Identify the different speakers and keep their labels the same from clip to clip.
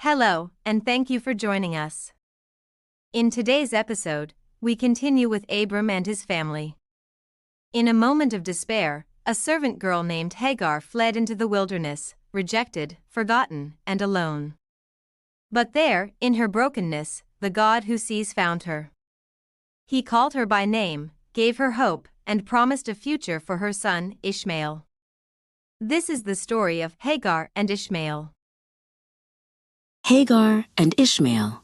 Speaker 1: Hello, and thank you for joining us. In today's episode, we continue with Abram and his family. In a moment of despair, a servant girl named Hagar fled into the wilderness, rejected, forgotten, and alone. But there, in her brokenness, the God who sees found her. He called her by name, gave her hope, and promised a future for her son, Ishmael. This is the story of Hagar and Ishmael.
Speaker 2: Hagar and Ishmael.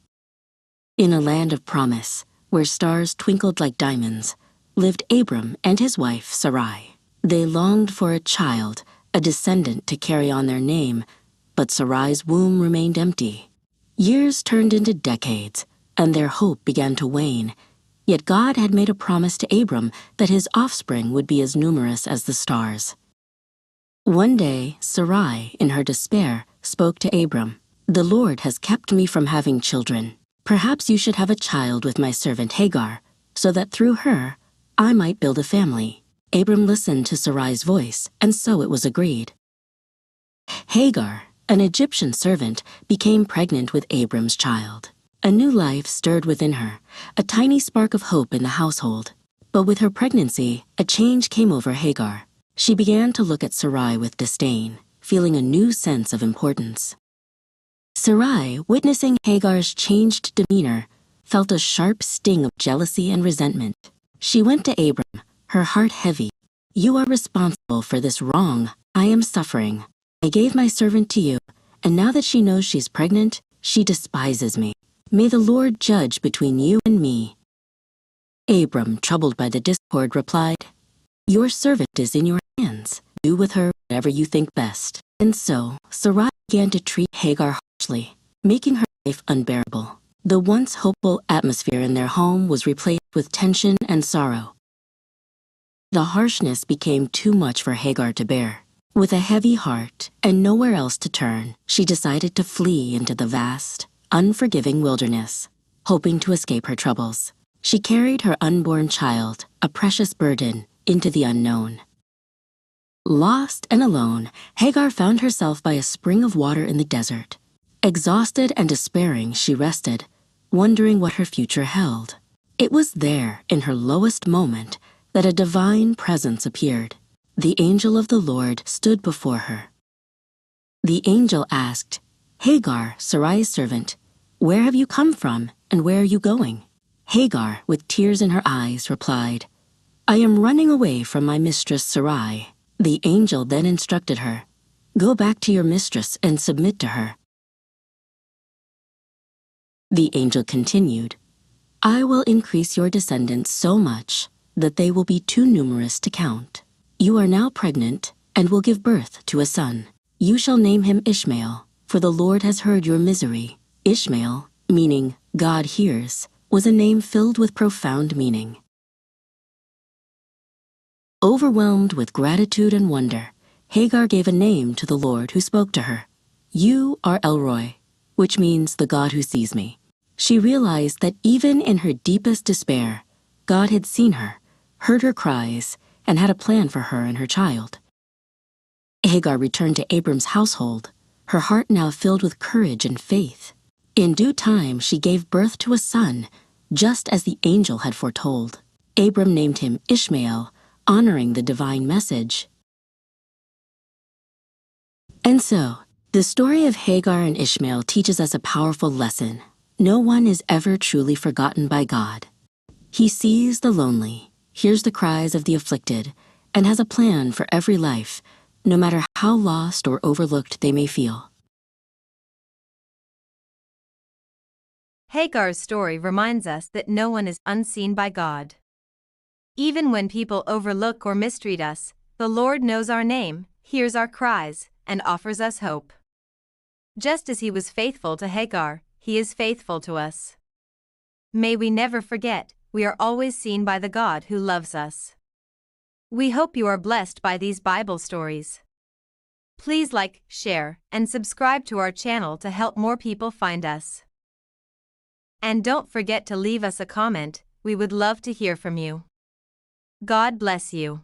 Speaker 2: In a land of promise, where stars twinkled like diamonds, lived Abram and his wife Sarai. They longed for a child, a descendant to carry on their name, but Sarai's womb remained empty. Years turned into decades, and their hope began to wane. Yet God had made a promise to Abram that his offspring would be as numerous as the stars. One day, Sarai, in her despair, spoke to Abram, "The Lord has kept me from having children. Perhaps you should have a child with my servant Hagar, so that through her, I might build a family." Abram listened to Sarai's voice, and so it was agreed. Hagar, an Egyptian servant, became pregnant with Abram's child. A new life stirred within her, a tiny spark of hope in the household. But with her pregnancy, a change came over Hagar. She began to look at Sarai with disdain, feeling a new sense of importance. Sarai, witnessing Hagar's changed demeanor, felt a sharp sting of jealousy and resentment. She went to Abram, her heart heavy. "You are responsible for this wrong. I am suffering. I gave my servant to you, and now that she knows she's pregnant, she despises me. May the Lord judge between you and me." Abram, troubled by the discord, replied, "Your servant is in your hands. Do with her whatever you think best." And so, Sarai began to treat Hagar harshly, making her life unbearable. The once hopeful atmosphere in their home was replaced with tension and sorrow. The harshness became too much for Hagar to bear. With a heavy heart and nowhere else to turn, she decided to flee into the vast, unforgiving wilderness, hoping to escape her troubles. She carried her unborn child, a precious burden, into the unknown. Lost and alone, Hagar found herself by a spring of water in the desert. Exhausted and despairing, she rested, wondering what her future held. It was there, in her lowest moment, that a divine presence appeared. The angel of the Lord stood before her. The angel asked, "Hagar, Sarai's servant, where have you come from and where are you going?" Hagar, with tears in her eyes, replied, "I am running away from my mistress Sarai." The angel then instructed her, "Go back to your mistress and submit to her." The angel continued, "I will increase your descendants so much that they will be too numerous to count. You are now pregnant and will give birth to a son. You shall name him Ishmael, for the Lord has heard your misery." Ishmael, meaning God hears, was a name filled with profound meaning. Overwhelmed with gratitude and wonder, Hagar gave a name to the Lord who spoke to her. "You are Elroy," which means the God who sees me. She realized that even in her deepest despair, God had seen her, heard her cries, and had a plan for her and her child. Hagar returned to Abram's household, her heart now filled with courage and faith. In due time, she gave birth to a son, just as the angel had foretold. Abram named him Ishmael, honoring the divine message. And so, the story of Hagar and Ishmael teaches us a powerful lesson. No one is ever truly forgotten by God. He sees the lonely, hears the cries of the afflicted, and has a plan for every life, no matter how lost or overlooked they may feel.
Speaker 1: Hagar's story reminds us that no one is unseen by God. Even when people overlook or mistreat us, the Lord knows our name, hears our cries, and offers us hope. Just as He was faithful to Hagar, He is faithful to us. May we never forget, we are always seen by the God who loves us. We hope you are blessed by these Bible stories. Please like, share, and subscribe to our channel to help more people find us. And don't forget to leave us a comment, we would love to hear from you. God bless you.